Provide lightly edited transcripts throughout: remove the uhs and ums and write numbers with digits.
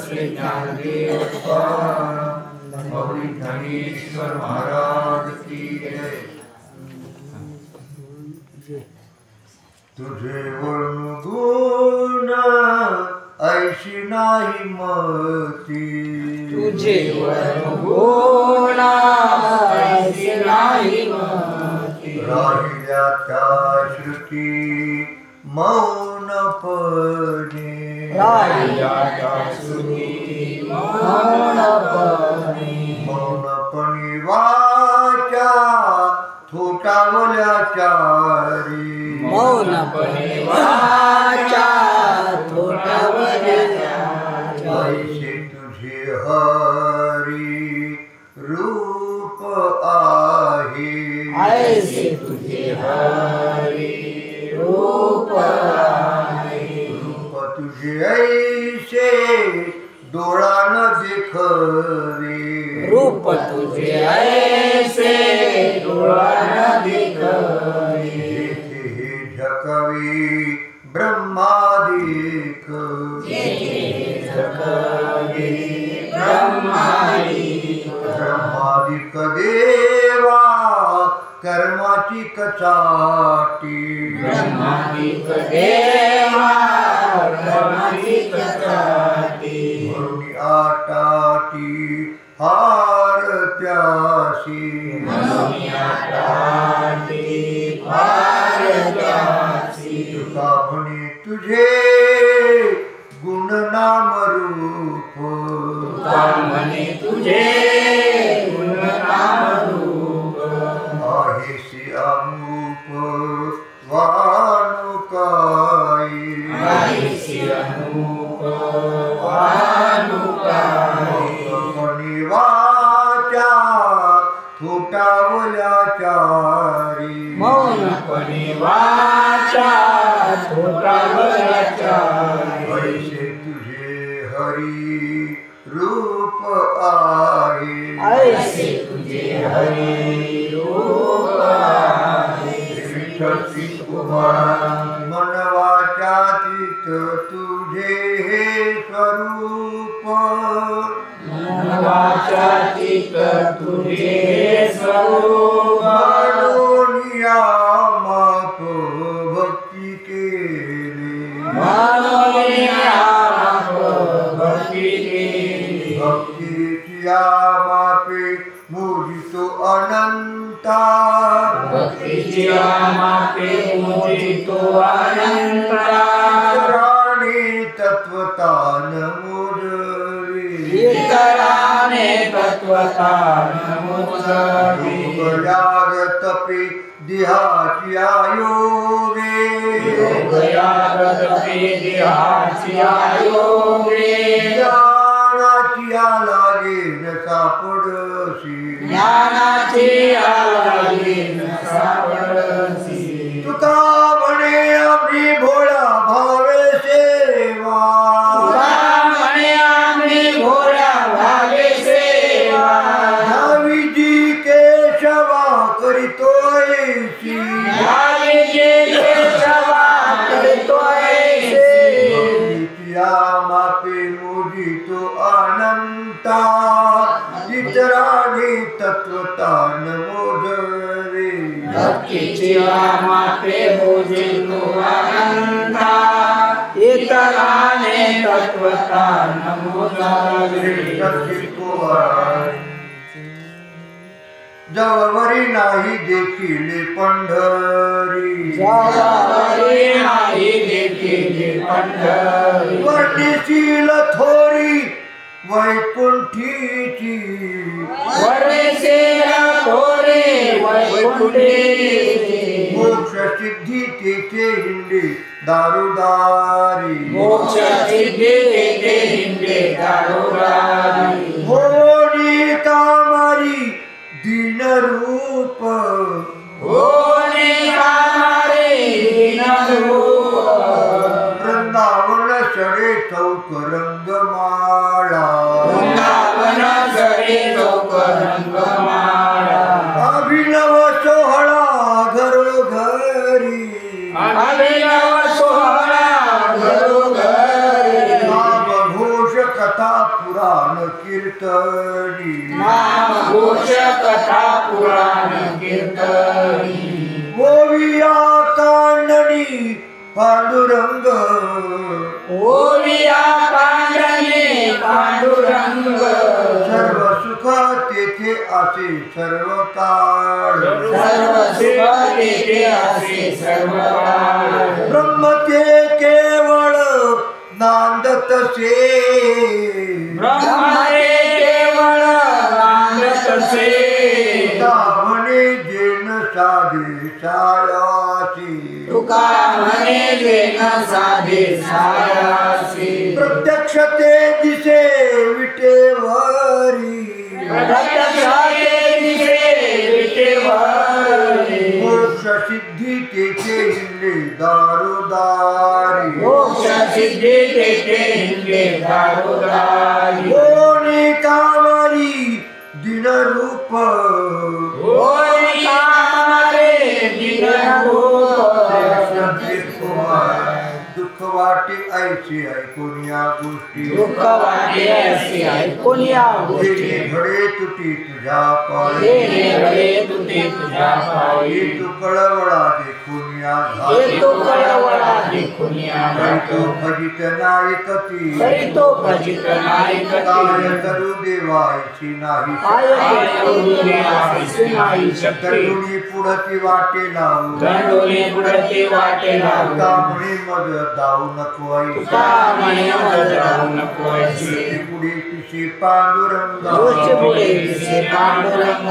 श्री ज्ञानदेव मौली धनेश्वर महाराज की जय। तुझे गुण ऐशी नाही मती, तुझे गुण ऐशी नाही मती, राहिल्या त्या श्रुती मौनपणे, राहिल्या त्या श्रुती मौनपणे, मौनपणे वाचा थोटावल्या चारी, मौनपणे वाचा थोटावल्या चारी, ऐसे तुझे हरी रूप आहे, ऐसे तुझे हरी रूप आहे, रूप तुझे ऐसे डोळा न देखवे, रूप तुझे ऐसे डोळा न देखवे, जेथे हे झकवे ब्रह्मादिक, ब्रह्मादिक देवा कर्माची कचाटी, ब्रह्मादिक देवा कर्माची कचाटी, म्हणून आटाटी हार त्याशी, म्हणून आटाटी हार त्याशी, तुका म्हणे तुझे गुण नाम रूप, तुका म्हणे तुझे गुण नाम रूप, आहेसी अमूप वाणू काही, ऐसी अनूप वाणू काही, मनी वाचा थोटावल्या चारी, मौनपणे वाचा थोटावल्या चारी, ऐसे तुझे हरी रूप आहे, ऐसे तुझे हरी रूप आहे, विठ्ठल मन वाचातीत तुझे हे स्वरूप, मन वाचातीत तुझे स्वरूप, मनोनिया माप भक्ती केली, मनोनिया भक्ती केली, भक्तीची मापे मोजितो अनंता, भक्तीची मापे मोजितो अनंता, इतराने तत्वतान मोजवी, इतराने तत्वतान मोजवी, योगयाग तपे देहाची आयोगे, योगयाग तपे देहाची आयोगे, ज्ञानाची लागे न सापडसी, ज्ञानाची लागे न सापडसी, तुका म्हणे आम्ही भोळा भावे सेवा, तुका म्हणे आम्ही भोळा भावे सेवा, नावीजी केशवा करीतो ऐशी, नावीजी केशवा करीतो ऐशी, भक्तीच्या मापे मोजितो अनंता, इतराने तत्वतान मोजवे, भक्तीची मापे मोजितो अनंता, इतराने तत्वतान मोजवे, जवळवरी नाही देखील पंढरी, जवळवरी नाही देखील पंढरी, वर्णीशील थोरी वैकुंठीची, वर्णीशील थोरी वैकुंठीची, मोक्ष सिद्धी तेथे हिंडे दारुदारी, मोक्ष सिद्धी तेथे हिंडे दारुदारी, होणी कामारी दीन रूप, होणी कामारी दीन रूप, वृंदावन षडे चौक रंगमाळा, वृंदावन षडे चौक रंगमाळा, अभिनव सोहळा घरोघरी, अभिनव सोहळा घरोघरी, नामघोष कथा पुराण कीर्तनी नाम घोष कथा पुराण कीर्तनी ओविया कांडणी पांडुरंग ओविया कांडणी पांडुरंग सर्व सुख तेथे असे सर्व काळ सर्व सुख तेथे असे सर्व काळ ब्रह्म ते केवळ नांदत से ब्रह्म ते केवळ नांदत से म्हणे जेन साधे सायासी तुका म्हणे जेन साधे सायासी प्रत्यक्ष ते दिसे विटेवरी प्रत्यक्ष ते दिसे विटेवरी मोक्ष सिद्धी तेथे हिंडले दारोदारी मोक्ष सिद्धी तेथे हिंडले दारोदारी कोणी कामारी दिनरूप होय कामारे दिनरूप दुःख वाटे ऐसे ऐकून या गोष्टी दुःख वाटे असे ऐकून या गोष्टी घडे तुटी तुझ्या पायी हे घडे तुटे तुझ्या पायी तू कळवळा देखून या हे तो कळवळा देखून या तो भजित नायकती तरी तो भजित नायकती काय करू देवायची नाही काय करू देवायची नाही शक्ती तरुणी पुढती वाटे लावू दंडोली पुढते वाटे लावू कामणे मग दाऊ नको तुका म्हणे मग जाऊ नको ऐशी पुढे तिचे पांडुरंग तुझे पुढे दिसे पांडुरंग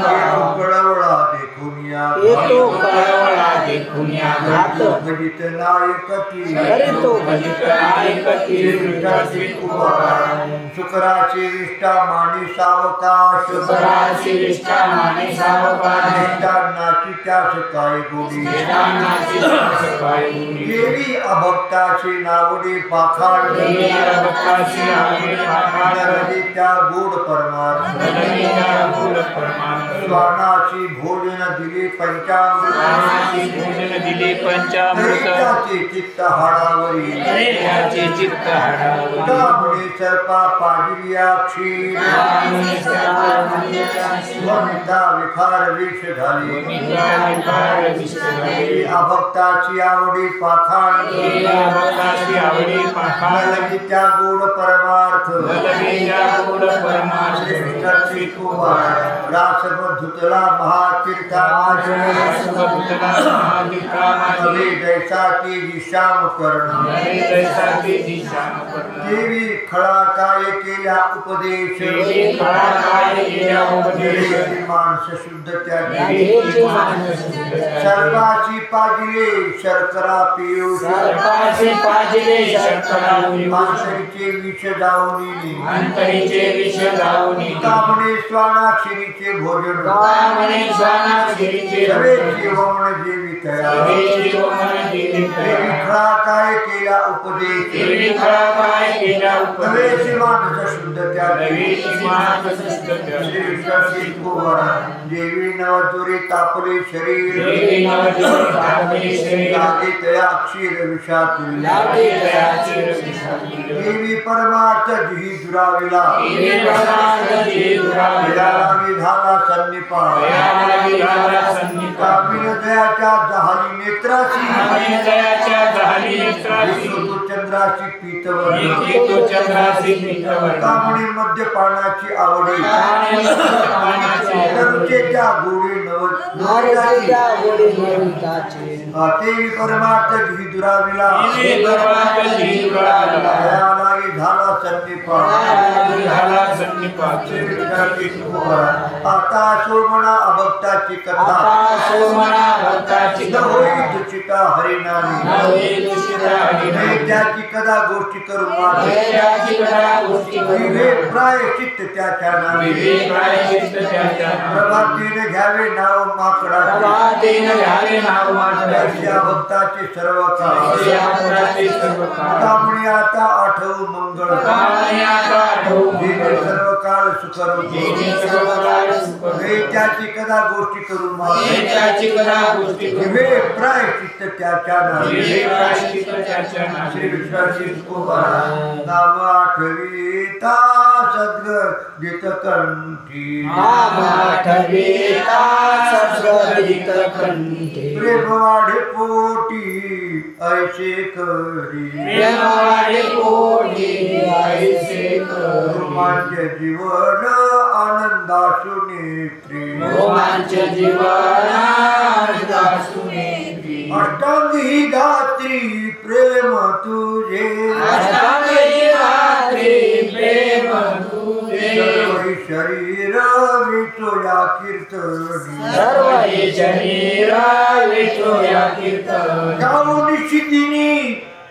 कळवळा देखून या येतो कळवळा देखून या घात भजित नायकती तरी तो भजित नायकती विष्ठाची कुमार शुक्राची विष्ठा मानी सावकाश सुराची विष्ठा माने सावकाश निष्ठांनाची त्यास काय गोडी निष्ठांनाची सकाळी गुणी देवी अभक्ताची नावडी पाखाड देवी अभक्ताची नावडी पाखाड नरदी त्या गोड परमार्थ नरदीच्या मूळ परमार्थ स्वानाची भोजन दिली पंचामृत स्वानाची भोजन दिले पंचामृत त्याचे चित्त हाडावरी तरी त्याचे चित्त हाडावरी त्यामुळे सर्पा पाजिल्या क्षीर स्वामी सर्वांनी वनिता विखार विष झाली विकार विष्णू देवी अभक्ताची आवडी पाखाड देवी अभक्ताची आवडी पाखाड नलगी त्या गोड परमार्थ नलगीच्या गोड परमार्थ श्रेष्ठाची कुमार रासमधुतला महातीर्थामाश नवे जैसाची दिशाम कर्ण देवी खळा काय केल्या उपदेश माणस शुद्ध त्यागी सर्वाची पाजिले शर्करा पियूष माणसाचे विष जाऊनी अंतरीचे विष जाऊनी कामणे स्वानाक्षरीचे भोजन सवेची वमन जेवी तया देवी खळा काय केल्या उपदेश नवेची माणस शुद्ध त्यागी श्री कुमार देवी नवतुरी तापले शरीर लागे तया क्षीर विषातुल देवी परमार्थ जी दुराविला विधालागी झाला सन्निपात कामिन दयाच्या जहाली नेत्राची चंद्राची पीतवर कामणी मद्यपानाची आवडी नरुचेच्या गोडी देवी परमार्थ जी दुराविला दयालागी झाला सन्निपात आता सोमना अभक्ताची कथा न होई तुचिता हरिनामी त्याची कदा गोष्टी करू माझे प्रायश्चित्त त्याच्या नामी प्रभातीने घ्यावे नाव माकडा भक्ताचे सर्व कामणी आता आठवू मंगळ सर्व काळ काळ सुखरूप जेणे सर्व काळ सुखरूप हे त्याची कदा गोष्टी करून हे त्याची कदा गोष्टी करून हे प्रायश्चित्त त्याच्या नावे हे प्रायश्चित्त त्याच्या नावे श्री विश्वासी तुकोबारा नाम आठविता सद्गदित कंठी नाम आठविता सद्गदित कंठी प्रेम वाढे पोटी ऐसे करी प्रेम वाढे पोटी ऐसे करी रोमांच जीवन आनंदासु नेत्री रोमांच जीवनादासु नेत्री अष्टांगी गात्री प्रेम तुझे अष्टांगी गात्री प्रेम तुझे सर्व शरीर विचोया कीर्तनी सर्व शरीर विठोया कीर्तन गाऊन निशिदिनी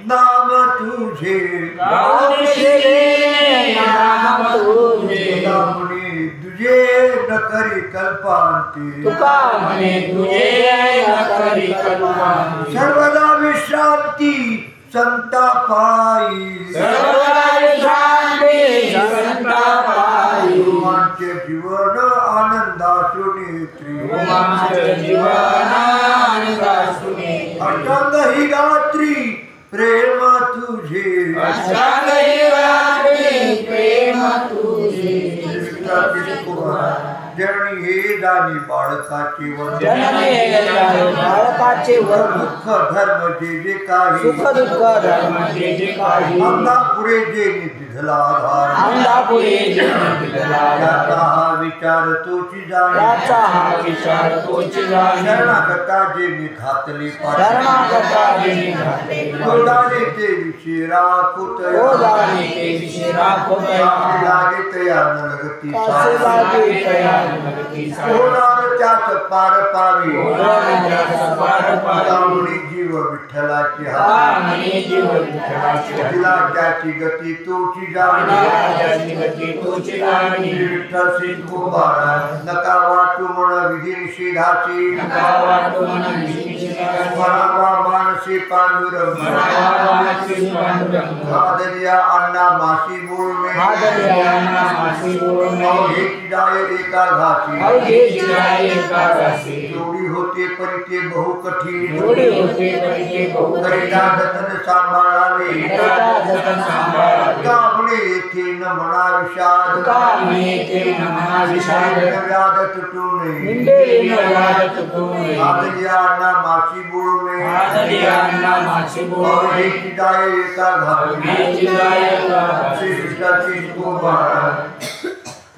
नाम तुझे गाऊन शिरे नाम तुझे नामने तुझे न करी कल्पांती तुका म्हणे तुझे न करी कल्पना सर्वदा विश्रांती संता पायी सर्वदा विश्रांती संतापायी रोमांच जीवन आनंदासु नेत्री रोमांच जीवनादासु नेत्री अष्टांग ही गात्री प्रेम तुझे अष्टांगी गात्री प्रेम तुझे जणी हे दानी बाळकाचे वंदन जनने बाळकाचे वर्ग दुःख धर्म जे जे काही सुख दुःख धर्म जे जे काही अंधा पुढे जे निधला आधार आमदा पुढे जे दिला त्याचा हा विचार तोची जाणे त्याचा हा विचार तोची जाणे शरणागता जे निघातली शरणागता जे घातले पाणी ते विषय राखुत तो जाणे ते विषय राखोतया लागे तया नलगती कासे लागे तया नगती होणार त्याच पार पावी होणार त्याच पार पावी. कामुनी जीव विठ्ठलाची हा कामने जीव विठ्ठलाची हात. तिला त्याची गती तोची जाणे ज्याची गती तोची जाणे विठ्ठल श्री तुकोबारा नका वाटू म्हण विधीनिशी धाची नका वाटू मन विष्णुची मनावा मानसी पांडुरंग मनावा मानसी पांडुरंग. हादरिया अण्णा मासी बोलणे हादर्याना मासी बोलणे अवघेची जाय एका घासी अवघेची जाय एका घासी. जोडी होते परिते बहु कठीण जोडी होते परिते बहु करिता जतन सांभाळावे करिता जतन सांभाळावे. कामणे येथे न म्हणा विषाद कामने ते मना विषाद व्याध तुटू नये निंदेली व्याध तुटू नये. हादरिया अण्णा मासी बोलणे हादर्याना मासी बोलणे अवघेची जाय एका घासी अवघेची जाय एका घासी. श्री विश्वासी तुकोबारा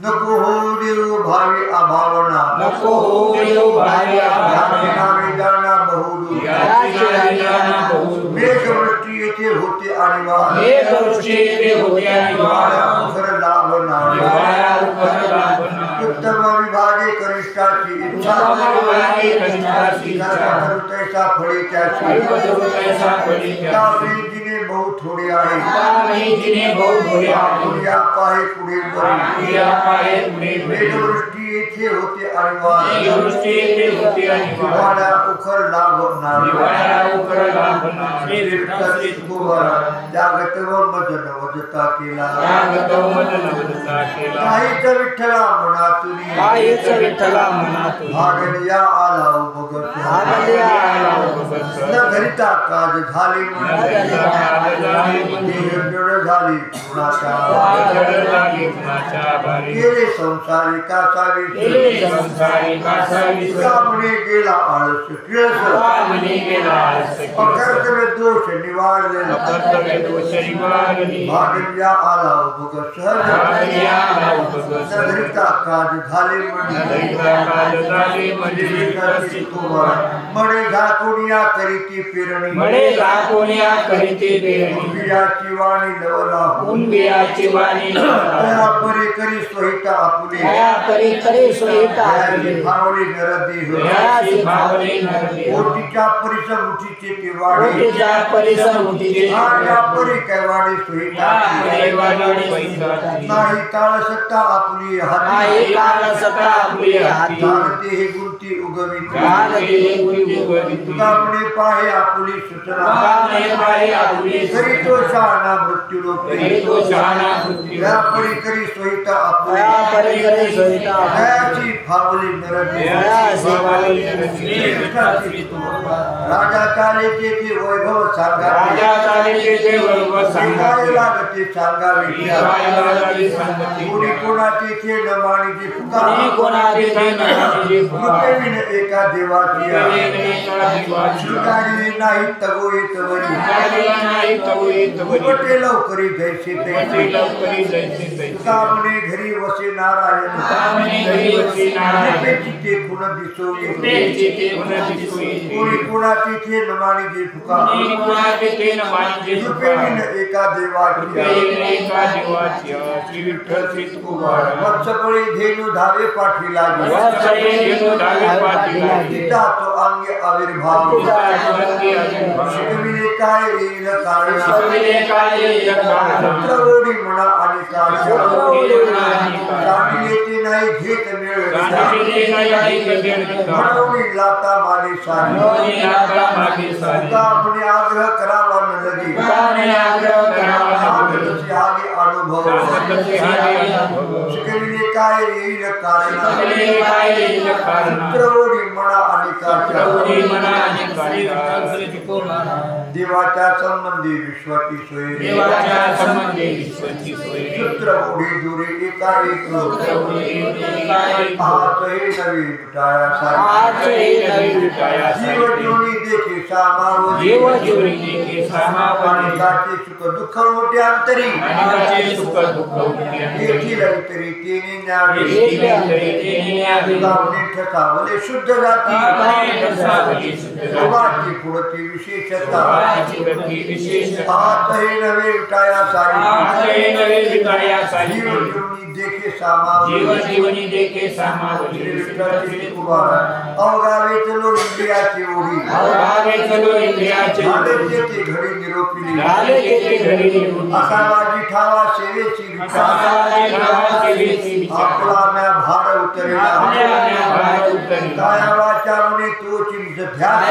नको हो देव भावी अभावना नको हो देव भावी याचे आभार. नावे जाणा बहुदूर याची जाणा बहुदूर. मेघवृष्टी येथे होते अनिवार्य एक दृष्टी ते होते हिवाळा अनिवार्य. उखर लाभणार हिवाळा उखर लाभणार. उत्तम विभागे कनिष्ठाची इच्छा उत्तम विभागे कनिष्ठाची इच्छा. तैसा फळे त्याची कल्पतरू तैसा फळे त्याची. कावेजीने बहु थोडे आहे कामे जिने बहु थोडे आहे. पुढ्या पाहे पुढे बरी पुढे पाहे पुढे बरी. मेघवृष्टी येथे होते अनिवार्य एक दृष्टी ते होते अनिवार्य. हिवाळा उखर लाभणार हिवाळा उखर लाभणार. श्री विठ्ठल श्री तुकोबारा जागत व मदन वदता केला त्यागतो मदन वदता केला. काहीच विठ्ठला मनातुनी काहीच विठ्ठला मनातून भागलिया आला भगत भागलिया आला भगत. न घरिता काज झाले न घरिता काज झाले म्हणे. देह जड झाली कुणाचा वादळ लागे कुणाच्या भारी. केले संसारी कासावी केले संसारी कासावी. कामणे गेला आळस किळस कामने गेला आळस. अकर्तव्य दोष निवारले कर्तव्य दोष निवारले. भागलिया आला भगत सहज भागलिया आला भगत. न घरिता काज झाले न म्हणजे घरिता काज झाले म्हणजे. मडे झाकुनिया करीती पेरणी मळे लाकोण्या करीते पेरणी. बियाची वाणी लवला उंबियाची वाणी तया बरे करी सोहिता आपुले दया करी करे सोयीता दयाची भावली नरदेह दयाची भावले नरदेह कोटीच्या परिसमुठीचे ते वाढे कोटीच्या परिसमुठीचे या परी काय वाढे सोयीता नाही काळ सत्ता आपली हाती नाही काळ सत्ता आपली हाती जाणते हे गुंती उगवित जाणते हे गुंती उगवित तुकापणे पाहे आपली सूचना तुकापणे पाहे आपली करी तो शहाणा मृत्यू लोके करी तो शहाणा मृत्यू या परी करी सोयीता आपली दया परी करे सोयीता दयाची भावली नरदेह दयाची भावली नरदेह राजा चालेचे ते वैभव सांगा राजा चालेचे ते वैभव सांगा काय लागते सांगावे काय सांगते कोणी कोणाचे ते न मानिते कोणी पुकार कोणाचे ते नावाचे कृपेविन एका देवाची देवाची शिकारी नाही तगो येत वरी नाही तव येत वरी उपटे लवकरी जैसे तैसे लवकरी जैसे तैसे तुकामने घरी वसे नारायण तुकामने घरी वसे नारायण कृपेची ते खुण दिसोये तेची ते उन्नती सोयी कोणी कोणाचे ते न मानिते पुकार कोणी कोणाचे ते नावाचे कृपेविन एका देवाची एका देवाची श्री विठ्ठल श्री तुकोबारा वत्सपळे धेनु धावे पाठी लागे वत्सपळे धेनु धावे पाठी लागे. तिचा तो अंगे आविर्भाव शिकविले काय येईल कारण शिकविले काय येईल कारण. पुत्रवडी म्हणा आणि पुत्रवडी म्हणा आणि कारण. सांगिले ते नाही घेत मिळ सांगिले नाही घेत मिळ. म्हणून लाता मागे सारी म्हणून लाता मागे सारी. तुका म्हणे आग्रह करावा न लगे तुकाने आग्रह करावा न लगे. तसे आगे अनुभव तसे आगे अनुभव. शिकविले काय येईल कारण शिकविले काय येईल कारण. पुत्रवडी म्हणा आणि पुत्रवडी कारण म्हणा आणि कारण. देवाच्या संबंधी विश्वाची सोय देवाच्या संबंधी विश्वाची सोय. पुत्रवडी दुरी एका एक पुत्रवडी एका एक. हात हे नवी विटाया हात हे नवी विटाया जीव जीवनी देखे सामावली जीव जीवनी देखे सामावली. आणि दाते सुख दुःख मोठे अंतरी अनेकाचे सुख दुःख उठले. येथील अंतरी तेने न्यावे येथील अंतरी तेने न्यावे. गावने ठसावले शुद्ध जाती गावने ठसावले शुद्ध जाती. तुमाची पुढची विशेषता तुमाची गती विशेषता. हात हे नवे विटाया सारी हात हे नवे विटाया सारी. जीव जीवनी देखे सामावली जीव जीवनी देखे सामावली. अवगावे चलो इंद्रियाची ओढी अवघावे चलो इंद्रियाचे झाले ते घडी निरोपिली झाले ते घरी निघून. असावाजी ठावा सेवेची असावाजी ठावा सेवेची विचार. आपला म्या भार उतरला आपल्या भार उतरला. काया वाचारणे तोची ध्यान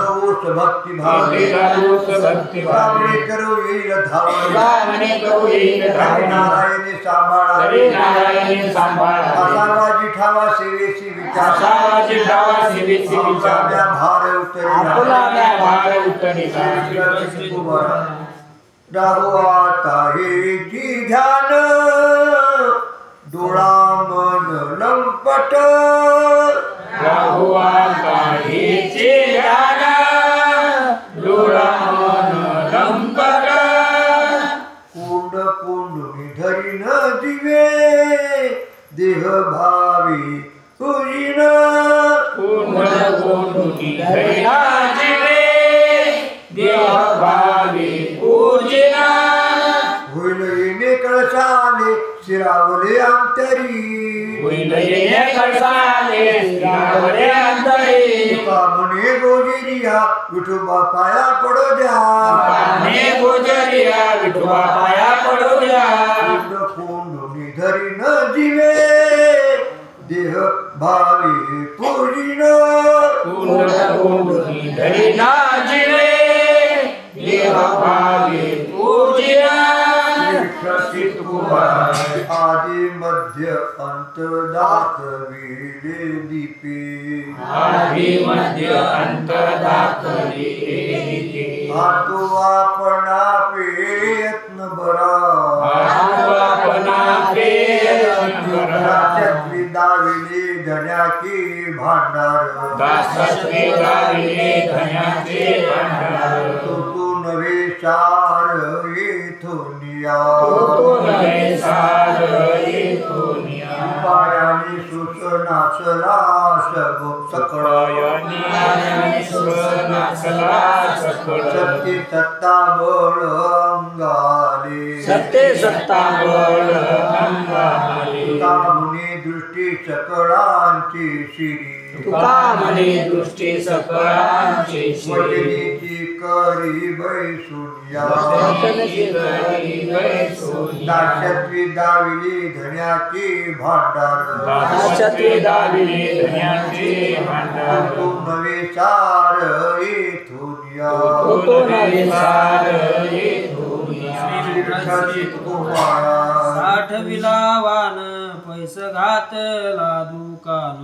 ओस भक्ती भाव हे गालोस भक्ती भाव. कामणे करू येईल धावण गावणे करू येईल धावण. नारायणे सांभाळा हरी नारायणे सांभाळा. असावाजी ठावा सेवेची विचार असावाजी ठावा सेवेची विचार. म्या भार आपला उतरला म्या भार उतरला. राहू आता हे जी ध्यान डोळा मन लंपट राहुआ काहीचे ध्यान डोळा मन लंपट. कुंड कुंडुनी धरीन दिवे देह भावी तुझीन कुंड कुंडुनी धैर्या जीवे देह भावी पूजिना. होईल येणे कळसाले शिरावले अंतरी होईल येणे कळसाले शिरावले अंतरी. तुका म्हणे गोजिरिया विठोबा पाया पडो द्या पाने गोजरिया विठोबा पाया पडू द्या. कुंड कुंडुनी धरीन दिवे देह भावी पूजिन कुंड कुंडुनी धैर्या जीवे देह भावी पूजिना. आदि मध्य अंत दाखविले दीपे आदि मध्य अंत दाखविले. आतो आपणा प्रयत्न बरा आपणा प्रयत्न बरा. दास्यातली दाविले धन्याचे भांडार दासत्वे गाविले धन्याचे भांडार. तो नवे सार येथून येथुनिया तो नव्हे सार येथुनिया पायानी सुसनासला सकळयानी सुसनासला सकळ सत्य सत्ता बळ अंगाले सत्य सत्ता बळ अंगाले मुनी दृष्टी सकळांची शिरी तुका म्हणे दृष्टी सकळांची शिरी वचनीची करी बैसुनिया वचनाची करी बैसुनिया दाशत्वी दाविली धन्याची भांडार दाशत्वी दाविली धन्याची भांडार तू नवे सार येथुनिया तो नव्हे सार साठविला वान पैस घातला दुकान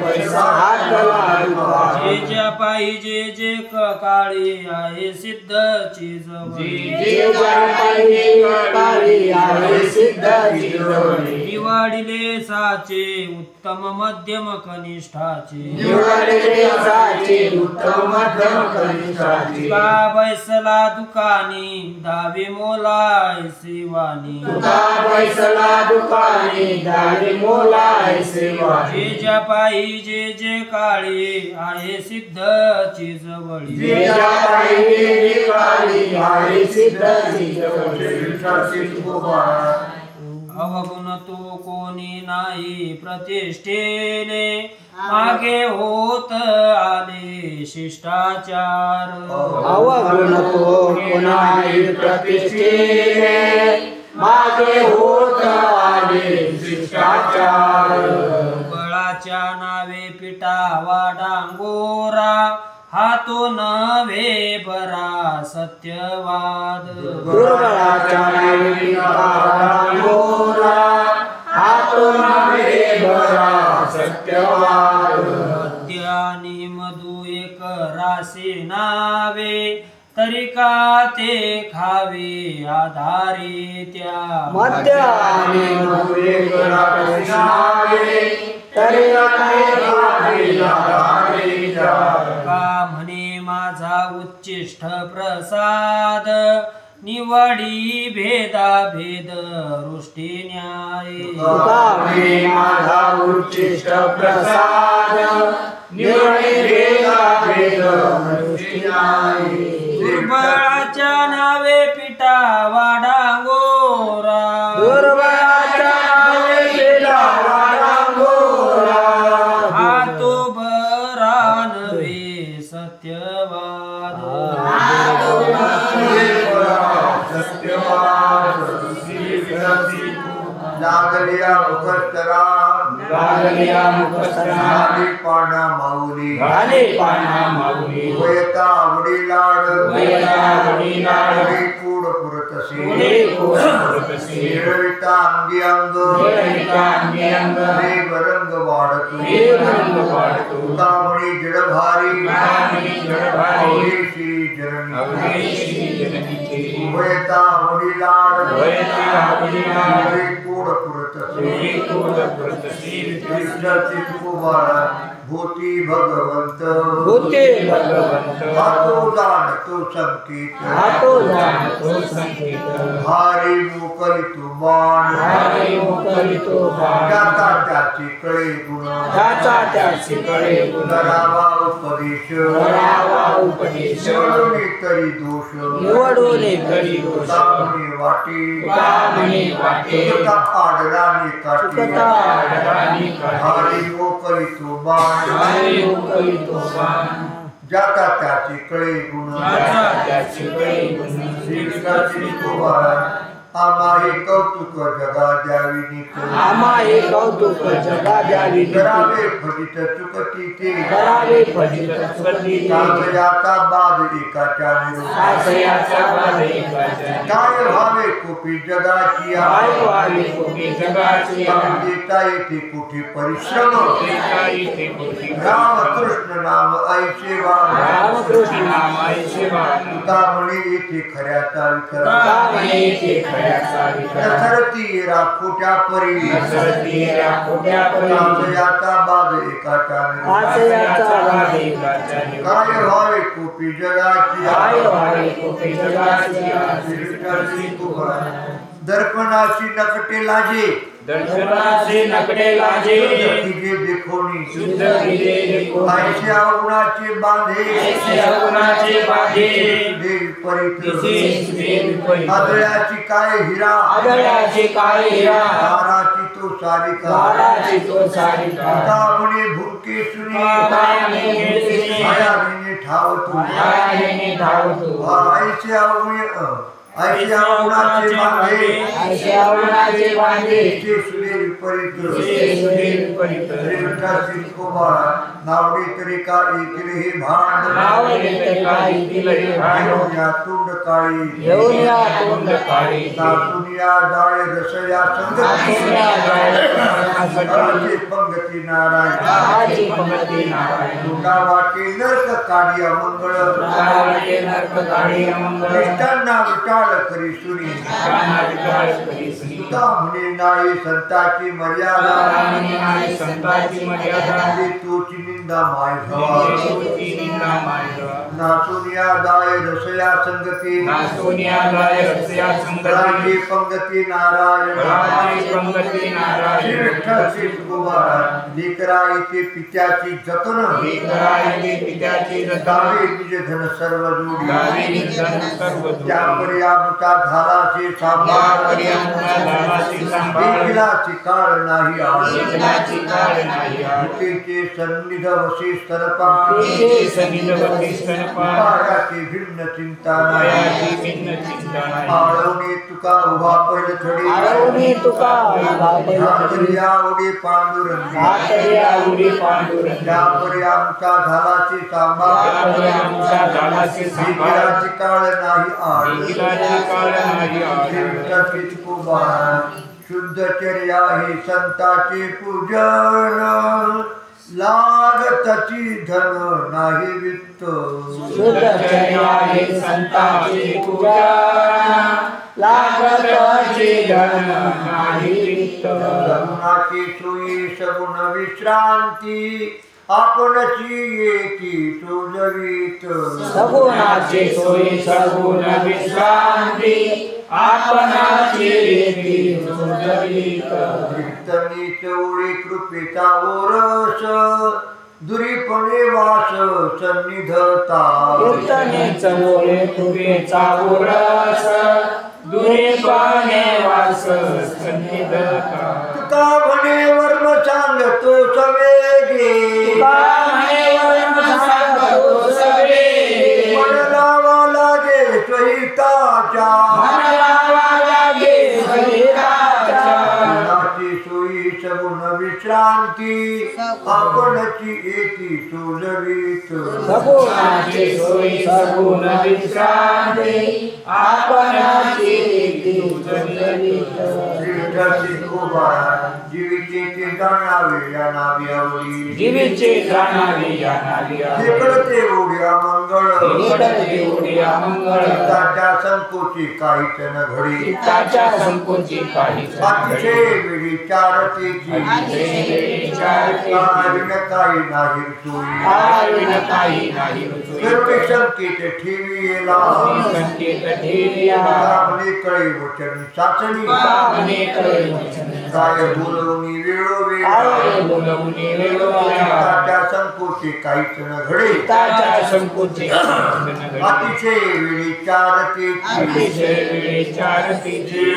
पैसा हातला दुकान जे ज्या पाहिजे जे काळी आहे सिद्धची जे ज्या पाहिजे काळी आहे सिद्धाची जवळी दिवाळीले साचे उत्तम मध्यम कनिष्ठाचे दिवाळीले साचे उत्तम मध्यम कनिष्ठाचे का बैसला दुकानी दावे मोलाय सेवानी तुका बैसला दुकानी दारी मोलाय सेवा जे ज्या पाहिजे जे काळी आहे सिद्धची जवळी जे ज्या पाहिजे काळी आहे सिद्धाची जवळी अवगुण तो कोणी नाही प्रतिष्ठेने मागे होत आले शिष्टाचार अवगुण तो कोणाही प्रतिष्ठेने मागे होत आले शिष्टाचार बळाच्या नावे पिटावा डांगोरा हा तो नव्हे बरा सत्यवाद दुर्बळाच्या नावे डांगोरा हा तो नव्हे बरा सत्यवाद मद्य आणि मधु एक रासे नावे तरी का ते खावे आधारे त्या मध्य आणि मधुरे नावे तरी का म्हणे माझा उच्चिष्ट प्रसाद निवडी भेदा भेद वृष्टी न्याय तुका म्हणे माझा उच्चिष्ट प्रसाद निवडी भेदा भेद वृष्टी न्याय दुर्बळाच्या नावे पिटावा डांगोरा दुर्बळाच्या नावे पिटावा डांगोरा हा तो बरा नव्हे सत्यवाद लागलिया मुखस्तरा लागलिया मुखस्तरा झाली पाना माऊली झाले पाना माऊली वयता वडिलाड वडिलाड कूड पुरतसी पुढे पुरतसी निरविता अंगी अंग निरविता अंगी अंग देव रंग वाढतो देव रंग वाढतो तुकामणी जडभारी तुकामणी जडभारी अवधेशी जननी अवधेशी जननी वयता वडिलाड वयता वडिलाड कूड पुरतसी कूड पुरतसी विश्वासी तुकोबारा भूती भगवंत भूते भगवंत हातो जाणतो संकेत हातो जाणतो संकेत भारी मोकली तुमान भारी मोकली तो बाण त्याचा त्याची कळे गुण त्याचा त्याची कळे गुण करावा उपदेश करावा उपदेश निवडून तरी दोष निवडून तरी दोष कामणी वाटी कामणी वाटे चुकता आडराने काठी चुकता आडराने काठी भारी मोकली तुमान भारी मोकली तो बाण ज्याचा त्याची कळे गुण त्याचा त्याची कळे गुण श्रीकृष्णाची तुकोबारा आम्हा हे कौतुक जगा द्यावी नीत आम्हा हे कौतुक जगा द्यावी करावे फजित चुकती ते करावे फजित चुकती कागयाचा बाद एकाच्या विरुद्ध आशयाचा बाध एकाच्या काय व्हावे कोपी जगाची काय वाली कोपी जगाची देता येते कुठे परिश्रम देता येते कुठे रामकृष्ण नाम ऐसे वाण रामकृष्ण नाम ऐसे वाण तुका म्हणे येते खऱ्याचा विचार म्हणे येते खऱ्याचा विचार नसरती राखोट्या परी नसरती राखोट्या परी काचयाचा बाज एकाचा काचयाचा बाज एकाचा काय व्हावे कोपी जगाची काय व्हावे कोपी जगाची दर्पणाची नकटे लाजे दर्शनाचे नकडे लाजे तिघे देखोनी शुद्ध किजे देखो ऐसे अवगुणाचे बांधे ऐसे अवगुणाचे बाधे देव परित्र विशेष देव परित्र आदळ्याची काय हिरा आदळ्याचे काय हिरा ताराची तो सारिका ताराची तो सारिका तामणे भुके सुनी तामणे भुके सुनी मायाविने ठावतो मायाविने ठावतो ऐसे अवगुण ऐसे अवगुणाचे बांधे ऐसे अवगुणाचे बांधे विशेष देव परित्र विशेष देव परित्र श्रीविठ्ठल शिरकोबाळा नावडे तरी का येतील हे भांड नावले तरी काय दिले घेऊन या तोंड काळी घेऊन या तोंड काळी नाचून या जाळे रसया संगती नाचूया जाळे राजे पंगती नारायण आजी पंगती नारायण तुका वाटे नरक काढिया मंगळ नारायण नरक काळी मंगल निष्ठांना विटाळ करी सुनी काना विचार करी सुनी तुका म्हणे नाही संताची मर्यादा आणि नाही संताची मर्यादा ते तोची निंदा माय व्हावा देवची निंदा मांडवा नाचून या जाळे रसया संगती नाचोनिया गाय रस्या राजे संगती पंगती नारायण राजे पंगती नारायण विठ्ठल शिरकोबाळा लेकरा इथे पित्याची जतन करायचे पित्याची दावे तुझे धन सर्व जोडी गावी निधन सर्व त्यापरी आमचा झालाचे सांभाळ पर्यंत झालाची सांभाळ देखिलाची काळ नाही आली एकनाची काळ नाही भूतेचे सन्निध वशी स्तनपान आले सनिध वरिष्ठन पायाची भिन्न चिंता नाही पायाची भिन्न चिंता नाही आळवणे तुका उभा पैल थडी आळवणे तुका ठाकरिया उडी पांडुरंगी आतर्या उडी पांडुरंग त्यापरी आमचा झालाचे सांभाळ आमचा झालाची सांभाळ देखिलाची काळ नाही आली देखिलाची काळ नाही आली शुद्धचर्या हे संताचे पूजन लागतची धन नाही वित्त शुद्धचर्या हे संतांचे पूजा लागतचे धन नाही वित्त सगुणाची सोयी सगुण विश्रांती आपणची येती सोजवीत सगुणाचे सोयी सगुण विश्रांती आपणाची रीती सुजवित कीर्तनी चौळी कृपेचा ओरस दुरीपणे वास सन्निधता कीर्तने चवळे कृपेचा उरस दुरेपाने वास सन्निधता तुका म्हणे वर्म सांगतो सवेगे मन लावा लागे सहिताच्या मनाची सोयी सगुण विश्रांती आपणची येती सोजवीत सगुणाचे सोयी सगुण विश्रांती आपणाची रीती सुजवित जीविचे ते जाणावे या नाव्यावरी जीवीचे जाणावे या नाविया तिकडते उड्या मंगळ इकडे उड्या मंगळ त्याच्या संकोची काहीच न घडी चित्ताच्या संकोची काही अतिशय विचारतेची काही नाही सोयी आविन काही नाही सर्व संकेत ठेवीला संकेत ठेविया आपले कळे वचन चाचणी पावने कळे वचन काय बोलवणी वेळोवेळी आवे बोलवणे वेळोवेळी त्याच्या संकोची काहीच न घडे चित्ताच्या संकोची अतिशय विचारतेची अतिशय विचारतीची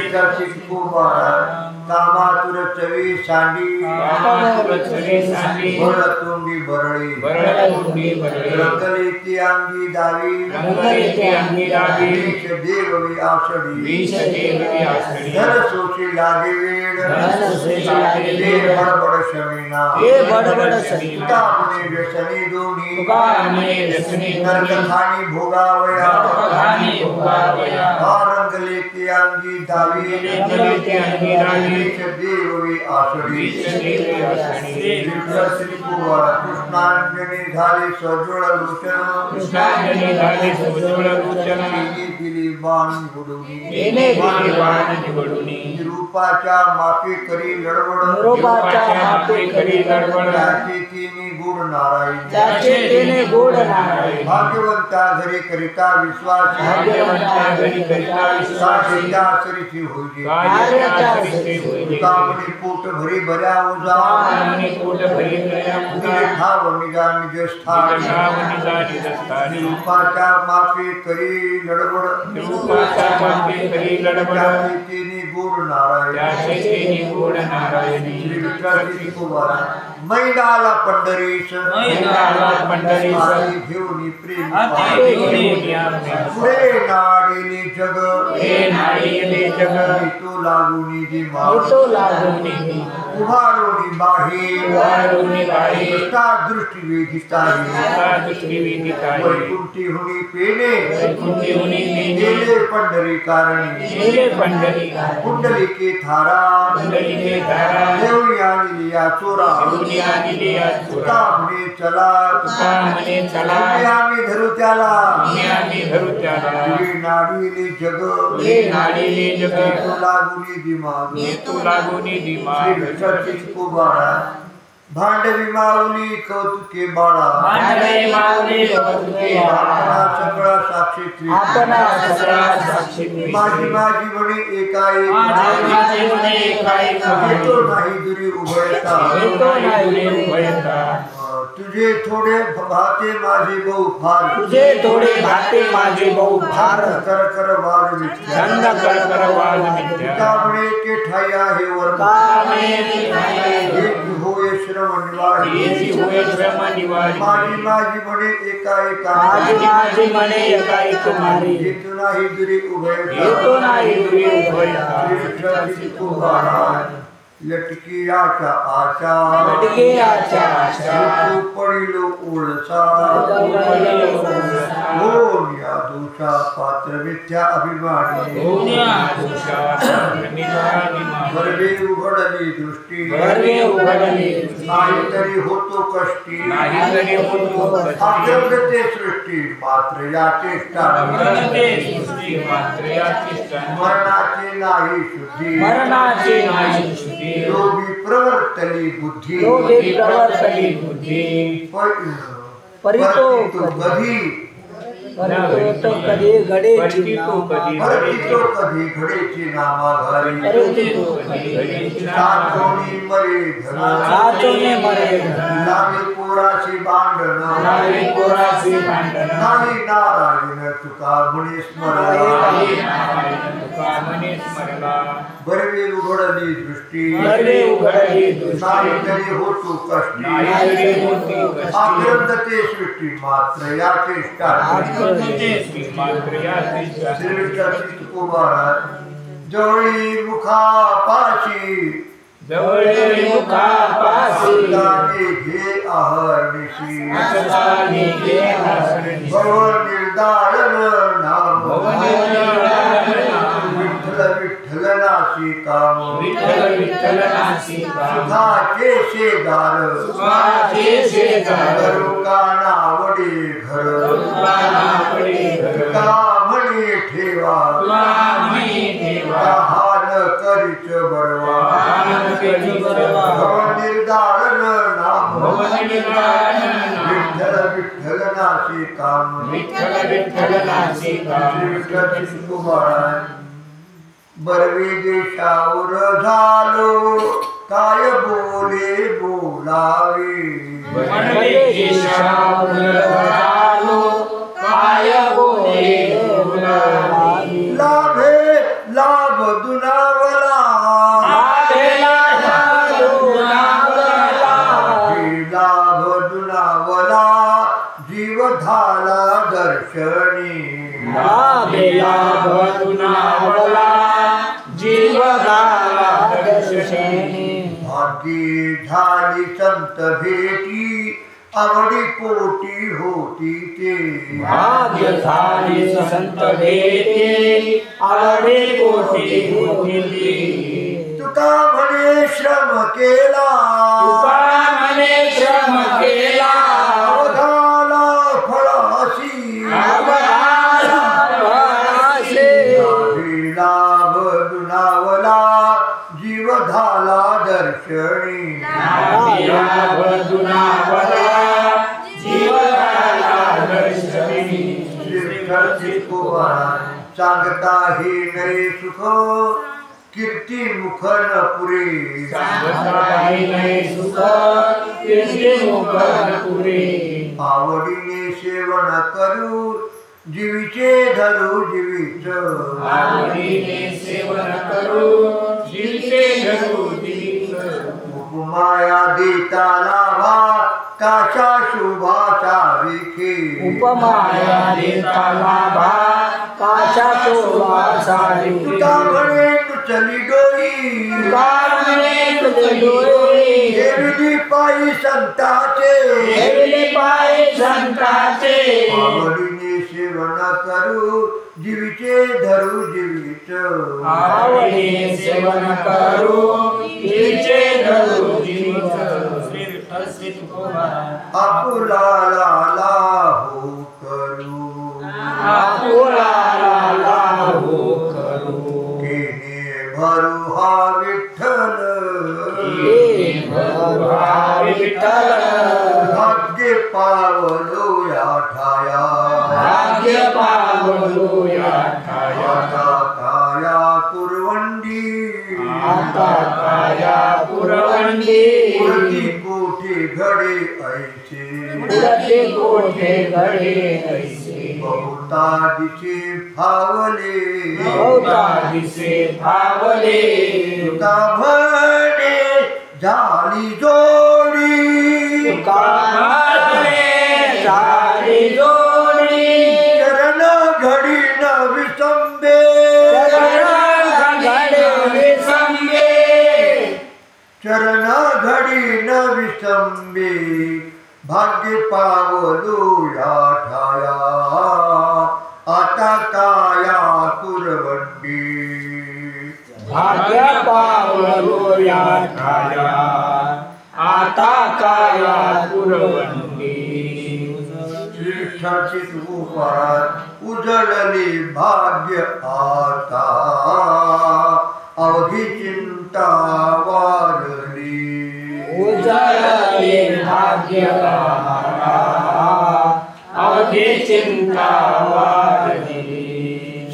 कामातुर चवी सांडी कामातुरचरी सांडी बळतोंडी बरळी बरळतोंडी बरळी रंगलेती अंगी दावी रंगलेती अंगी दावी विष देववी आषडी विष देववी आषडी धन सोशी लागे वेड धन सोशी लागे वेड दे बडबड शमीना हे बडबड शमीना तुकामने व्यसनी दोन्ही तुकामने व्यसनी दोन्ही नरक खाणी भोगावया नरक खाणी भोगावया रंगले ते अंगी दावी देवी आसडी श्री कुवार कृष्णांजनी झाली सजोळ लोचन दिली बाण बुडवणी रूपाच्या मापे करी लडबड त्याचे तिने गोड नारायण भाग्यवंता घरी करिता विश्वास सरीची होईल पोट भरी बऱ्या ओझा ठाव निजा निज स्थान रूपाच्या मापे करी लडबड तिने गोड नारायण श्री कुमार मैदाला पंढरीश घेऊन प्रेम पुढे नाडिले जग तो लागुनी दिमा उभारोनी बाहे दृष्टी वेधितारी वैकुंठी हुनी पेने गेले पंढरी कारणी कुंडलिके थारा देवणी आणिलिया चोरा म्हणे चला आम्ही धरू त्याला नाडिले जग तो लागुनी दिमाग भांडवी माऊली कौतुके बाळा सगळा साक्षी माझी म्हणे एकाएक येतो नाही दुरी उघडता तुझे थोडे भाते माझे बहु फार कर वाद मिथ्या म्हणे के ठाया हे वर होय श्रवण निवारी माझी म्हणे एकाएका येतो नाही दुरी उभयता लटकी आशा पडिलो ओळसा या दोषा पात्र मिथ्या अभिमानी गर्वे उघडली दृष्टी नाही तरी होतो कष्टी अग्रगते सृष्टी मात्र या चेष्टा मरणाची नाही शुद्धी योगी प्रवर्तली बुद्धी परितो कधी घडेची नामाघारी साचोनी मरे नाही पोराची भांडण नाही नारायण तुका म्हणे स्मरणा बरवे उघडली दृष्टी नाही तरी होतो कष्टी आग्रंथते सृष्टी मात्र या चेष्टा जवळी मुखापाशी घे आहर्निशी भव निर्दारण नाम विठ्ठल नासी काम सुखाचे शेजार करुणा वडे घर म्हणे ठेवा हान करीच बरवा निर्धारण नाम विठ्ठल नासी काम बरवे देशावर झालो काय बोलावे लाभ दुनावला जीव झाला दर्शनी भाग्य झाली संत भेटी आवडी पोटी होती ते भाग्य झाले संत भेटे आवडे कोटी होती तुका म्हणे श्रम केला तुका म्हणे श्रम केला अवघाला फळाशी अवघाला फळाशी लाभ दुनावला जीव झाला दर्शनी लाभ दुनावला जीव झाला दर्शनी सांगता हे नये सुख कीर्ती मुख न पुरे सुख कीर्ती मुख न पुरे आवडीने सेवन करू जीवीचे धरू जीवीच आवडीने सेवन करू जीवीचे धरू जीवीच उपमाया देता लाभा काशा शुभाचा विखे उपमाया देता लाभा काशा शोभाचा तुका म्हणे तुचली डोई देविली पायी संताचे पाय संताचे आवडीने सेवन करू जीवीचे धरू जीवीच आवडीने सेवन करू जीवीचे धरू जीवीच श्री विठ्ठल श्री तुकोबाराय आपुलाला लाहो करू आपुलाला लाहो करू केने भरू हा विठ्ठल विठ्ठल भाग्य पावलो या ठाया भाग्य पावलो या ठाया आता काया कुरवंडी आता काया पुरवंडी पुरती कोठे घडे ऐसे पुरते कोठे घडे ऐसे बहुता दिसे फावले बहुता दिसे फावले तुका म्हणे झाली जोडी तुका म्हणे झाली जोडी चरण घडी न विसंबे चरण घडी न विसंबे भाग्य पावलो या ठाया आता काया कुरवंडी भाग्य पावलो या ठाया आता काया कुरवंडी विठ्ठलची उपहारात उजळली भाग्य आता अवघी चिंता वारली उजळले भाग्य अवघे चिंता वारली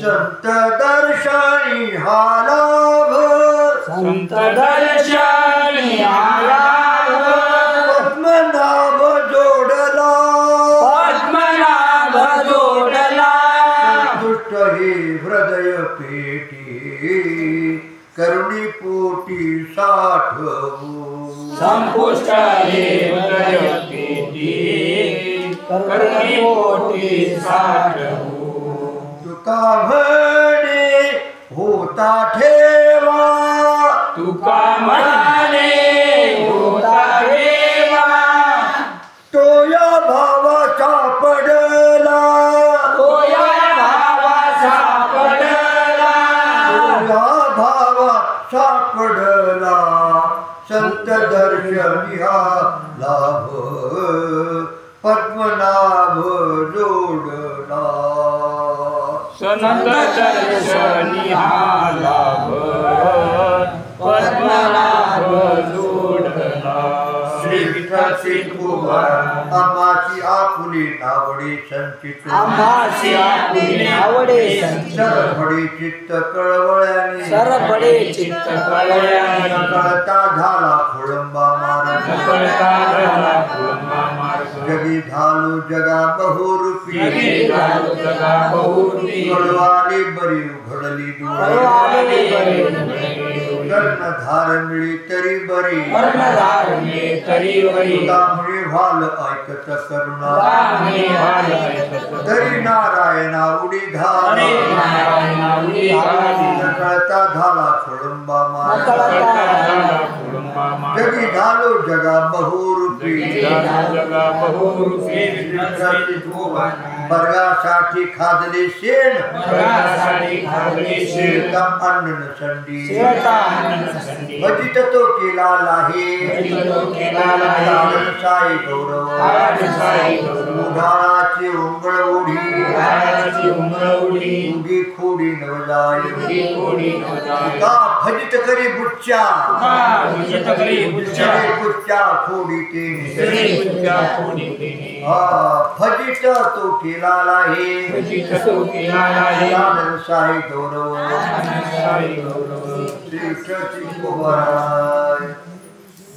संत दर्शनी हा लाभ संत दर्शनी आला पद्मनाभ जोडला पद्मनाभ जोडला दुष्ट हे हृदय पेटी करुणी पोटी साठवू संपुष्ट हे हृदय पेटी करुणी पोटी साठवू तुका म्हणे होता ठेवा तुका म्हणे होता ठेवा तो या भावा सापडला तो या भावा सापडला या भावा सापडला संत दर्शनी हा लाभ पद्मनाभ जोडला संत दर्शनी हा लाभ पद्मनाभ जोडला श्री विठ्ठल श्री तुकोबाराय आम्हाची आपुली नावडे संचित आम्हासी आपुली नावडे संचित सरफडी चित्त कळवळ्याने सरपडे चित्त कळवळ्याने कळता झाला खोळंबा मार्ग कळता झाला खोळंबा मार्ग जगी झालो जगा बहुरूपी जगी झालो जगा बहुरूपी कळवाली बरी उघडली कळवाली बरी कर्णधार मिळी तरी बरी कर्णधार मिळे तरी बरी तुकामुळे भाल ऐकत करुणा तुकामुळे भाल ऐकत तरी नारायणा उडी घाली नारायणा उडी घाली नकळता झाला खोळंबा मार्ग नकळता झाला खोळंबा उपमा जगी झालो जगा बहुरूपी जगा बहुरूपी वर्गासाठी खादले शेण वर्गासाठी खादले शेण अन्न नसंडी संधी भजित तो केला लाहे साई गौरव उघाळाची उंगळ उडी उगी खोडी नवजाय का भजित करी बुच्चा बुच्चा खोडी तेने भजित तो केला लाहे साई गौरव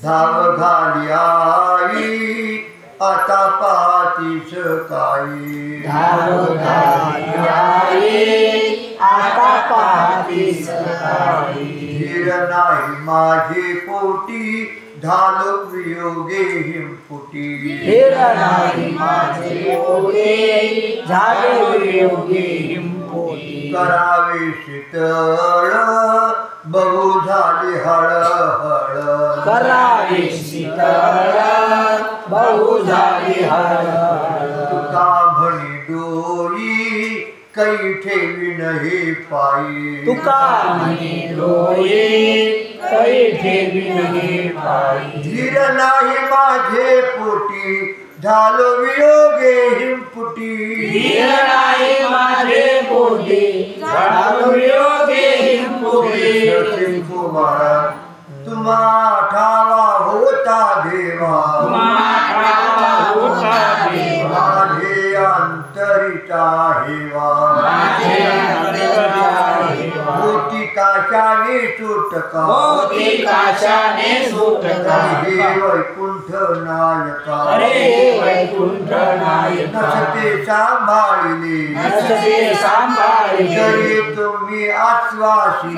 धाव घाली आई आता पाहतीस काही धीर नाही माझे पोटी झालो वियोगे हिमपुटी करावे शीतळ बहु झाली हळहळ तुका म्हणी डोई कै ठेवी नही पायी धीर नाही माझे पोटी झालो वियोगे हिमपुटी कुमार तुम्हा ठावा होता देवा माझे अंतरिता हेवा मोती काशाने सुटका हे वैकुंठ नायका नसते सांभाळिले जरी तुम्ही आश्वासी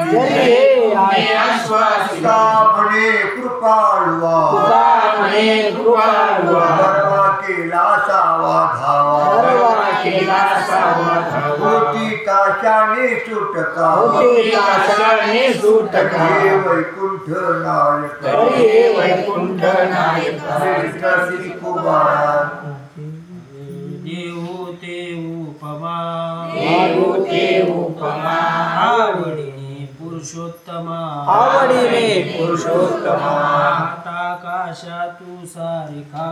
का म्हणे कृपाळुआ परवा केला सावा धावा मोती काशाने सुटका हे वैकुंठ नायका श्री कुमारा देऊ ते उपमा आवडीने पुरुषोत्तमा आकाशा तू सारिखा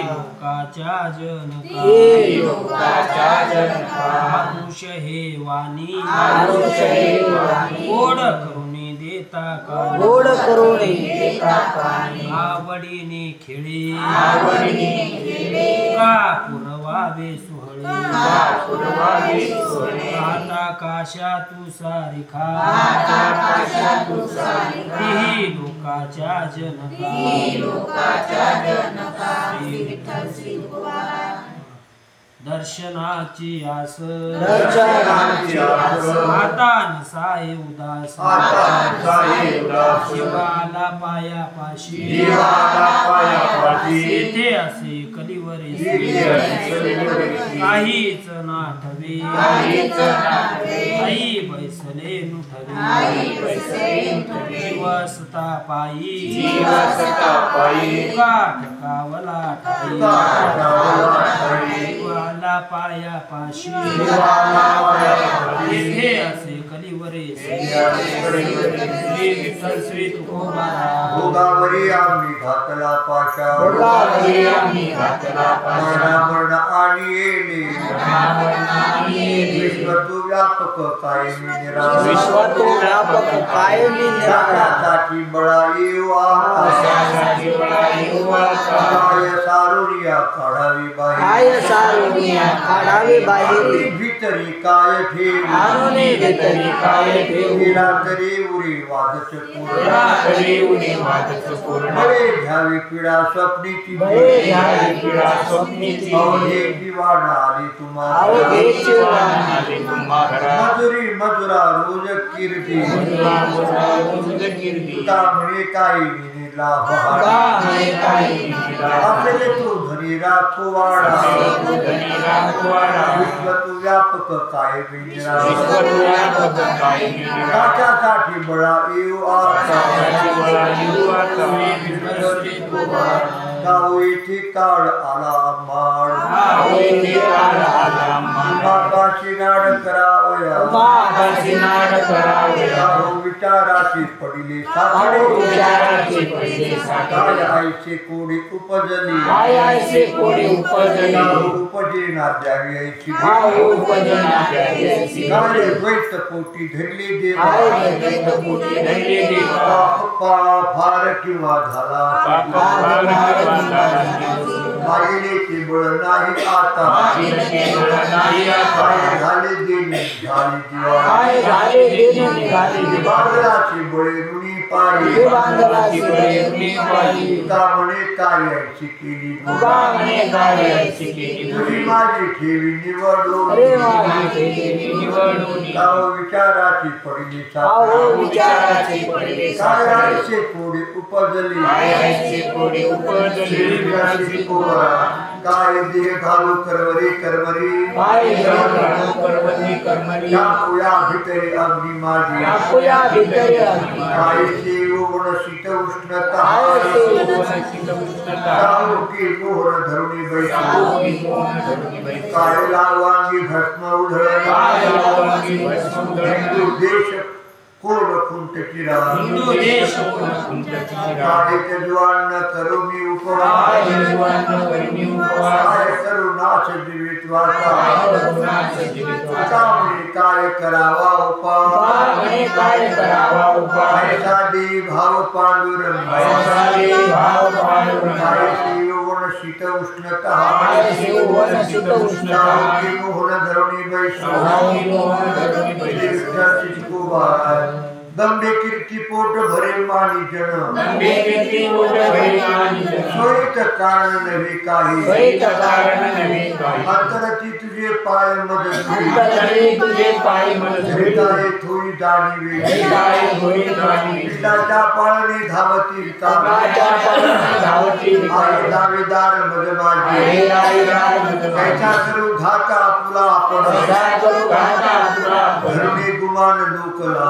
लोकाच्या जनका मानुष हे वाणी गोड करुणी देता आवडीने खेळे का पुरवावे सुहळे आता काशा तू सारिखा ही लोकाच्या जनका दर्शनाची आस आता नसाय उदास शिवाला पायापाशी येथे असे कलिवरे काहीच नाठवे आई बैसले नुठवे शिवसता पायी काटकावला शिवाला पायापाशी येथे असे कलिवरे श्री विठ्ठल श्री तुकोबारा भोगावरी आम्ही घातला पाशा मरण आणि येणे विश्वतु व्यापक कायमी निरासाठी बळा येवा काय सारुरिया काढावी बाहेर भीतरी काय ठेवी तरी उरी वादच बळे घ्यावी पीडा स्वप्नीची अवघे वाणा आली तुम्हाला मधुरा रोज कीर्ती तुका म्हणे काही लाभ आपले तू धनी राखवाडा धनी राखवाडा विश्व तू व्यापक काय बिंद्रा विश्व तू व्यापक काय बिंद्रा त्याच्यासाठी बळा येऊ आता गाव येथे काळ आला माळ बाबाची नाड करावया विचाराची पडिले साखळे आईचे कोडी उपजली उपजेना द्यावी आईची काय द्वैत पोटी धरली देवा फार किंवा झाला मागेले ते बळ नाही आता झाले देणे झाली बांधलाची बळे रुणी पारी कामणे कार्याची केली तुझी माझी ठेवी निवडून विचाराची पडली काय आईचे कोडी उपजली काय देह घालू करवरी या भितरी अग्नी माझी काय गुण शीत उष्णता मोहर धरुणी बैठी काय लावांगी भस्म उधळला हिंदू देश कोड कुंटची काय जवान करू मी उपवास काय करू नाश जीवित वाचा काय करावा उपाय साधी भाव पांडुरंग गुण शीत उष्णता मोहन धरुणी दंबे कीर्ती पोट भरे मानी जन सोयीत कारण नव्हे काही अंतरती तुझे पाय मदत हृदय थोडी जाणीवे पिताच्या पाळणे धावती आई दावेदार मज माझे कैसा करू घाता तुला आपण धरणे गुमान लोकला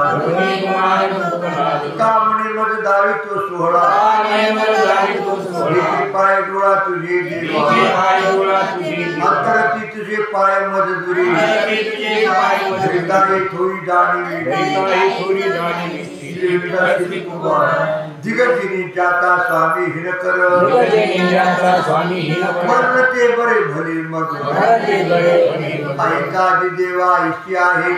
कामणे मज दावी तो सोहळा पाय डोळा तुझे अंतरती तुझे पाय मज दुरी हृदय थोडी जाणीवी दिगजिनी जाता स्वामी हिनकर मरणते बरे भले मग ऐकादी देवा इष्टी आहे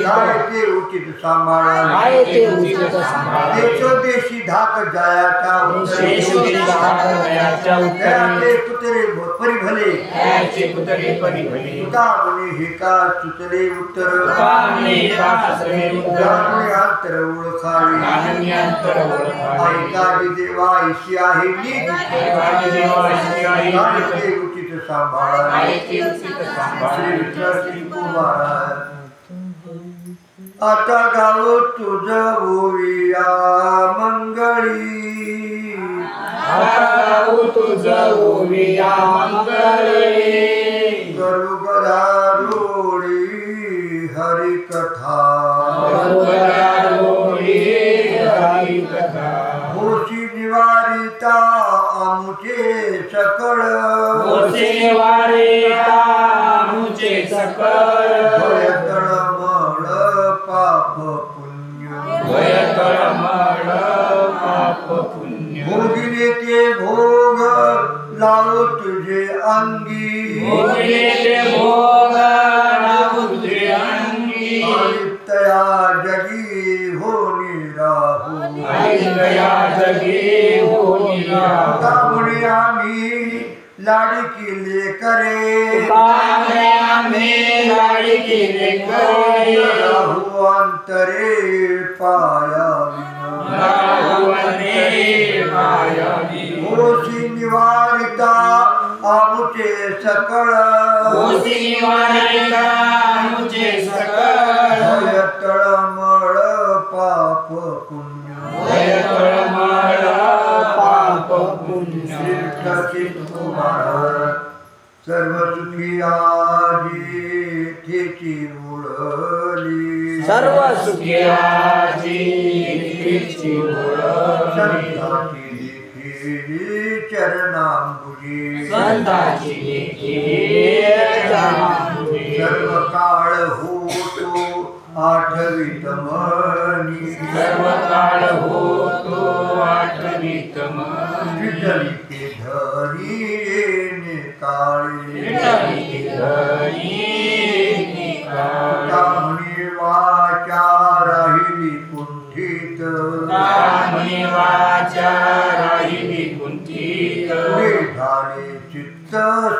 काय ते उचित सांभाळा देशोदेशी धाक जायाच्या उत्तरे कुतरे परिभले कामने हे का सुतले उत्तर अंतर ओळखावी ऐकादी देवा इशी आहे ते उचित सांभाळा श्री विठ्ठल कुमार आता गाव तुझ ओविया मंगळी करू गदारोळी हरिकथा होशी निवारिता आमुचे सकळ भय तळमळ पाप पुण्य भोगिले ते भोग लावू तुझे अंगी तया जगी होनी राहू कामणी आम्ही लाडकी लेकरे राहू अंतरे पाया होशी निवारिता आमुचे सकळ भय तळमळ पाप पुण्य सर्व सुखी आजी तेची उडली सर्व सुखी आजी तेची उडली संताची देखिली चरणांबुजी संताची देखिली चरणांबुजी सर्व काळ होतो आठवीत मनी सर्व काळ होतो आठवीत मनी विठ्ठली के धरी येणे काळी विठ्ठली के धरी येणे काळी कामणी वाचा राहिली कुंठित कामणी वाचा राहिली कुंठित झाले चित्त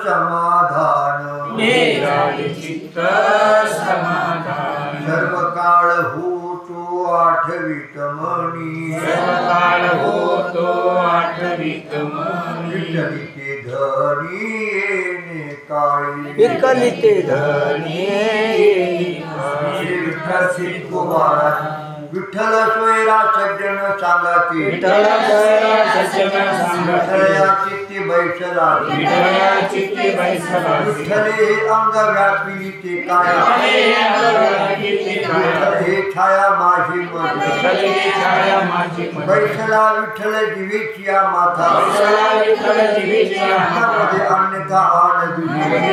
समाधान झाले चित्त समाधान सर्व काळ होतो आठवीत मनी सर्व काळ होतो आठवीत मनी विठ्ठली के धरी येणे काळी विठ्ठली ते धनी येणे काळी विठ्ठल श्री कुमार विठ्ठल सोयरा सज्जन सांगती विठ्ठल सोयरा सज्जन सांगती विठ्ठलया चित्ती बैसला विठ्ठलया चित्ती बैसला विठ्ठले अंग व्यापिली ते काया विठ्ठल हे छाया माझी मन विठ्ठल छाया माझी मन बैसला विठ्ठल जीवेची या माथा बैसला विठ्ठल जीवेची या माथा मध्ये अन्यथा आन दुजे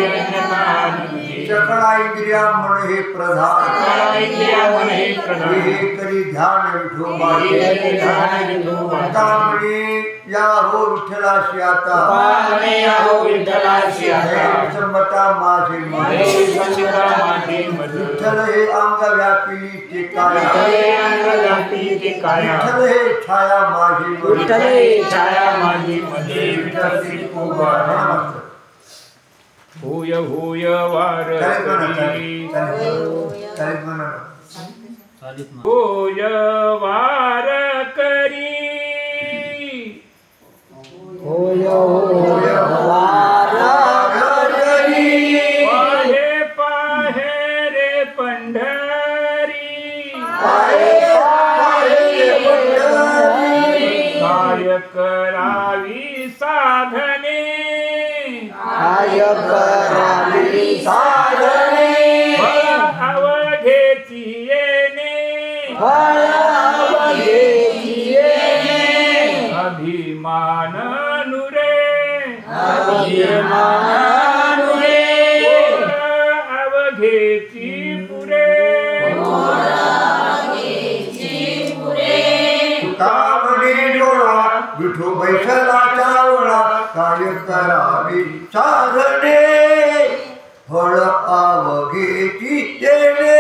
सकळा इंद्रिया मन हे प्रधान सकळा इंद्रिया मन हे प्रधान हे करी ध्यान विठोबाई कामणी या हो विठ्ठलाशी आता कामणी या हो विठ्ठलाशी आता संबता माझे मन हे संबता माझे मन विठ्ठल हे अंग व्यापिली ते काया हे अंग व्यापिली ते काया विठ्ठल हे छाया माझी मन विठ्ठल हे छाया माझी मन विठ्ठल श्री कुमार होय होय वार करी होय वार करी होय होय वार करी पाहे पाहे रे पंढरी पाहे पाहे पंढरी काय करावी साधने काय करावी साधने अवघेची येणे अभिमान नुरे अवघेची पुरे कामणी डोळा विठो बैसला चावळा काय करावी साधने फळ अवघेची येणे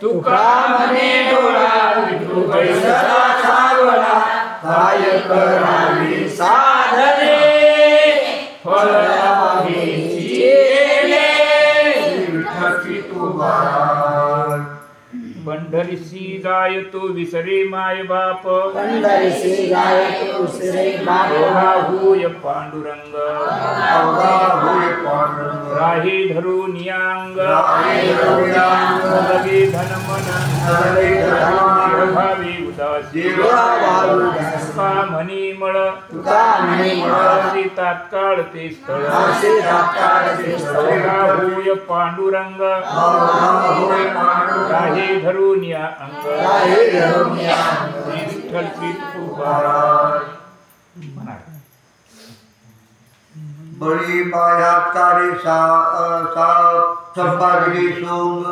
तुका म्हणे डोळा विठू बैसला चावला काय करावी साधने फळ अवघेची येणे विठ्ठलची तुमार पंढरीसी जाय तो विसरे माय बाप पंढरीसी जाय तो विसरे बाप अवघा होय पांडुरंग अवघा होय पांडुरंग राही धरून यांग राही धरून यांग लगे धन मन लगे धन मन भावी उदासी देवाभावी उदासी तुका म्हणी मळ तुका म्हणी मळ असे तात्काळ ते स्थळ असे तात्काळ ते स्थळ अवघा होय पांडुरंग अवघा होय पांडुरंग राही धरून या अंग राही धरून यांग श्री विठ्ठल श्री महाराज म्हणा बळी बायाकारी संपादने सोंग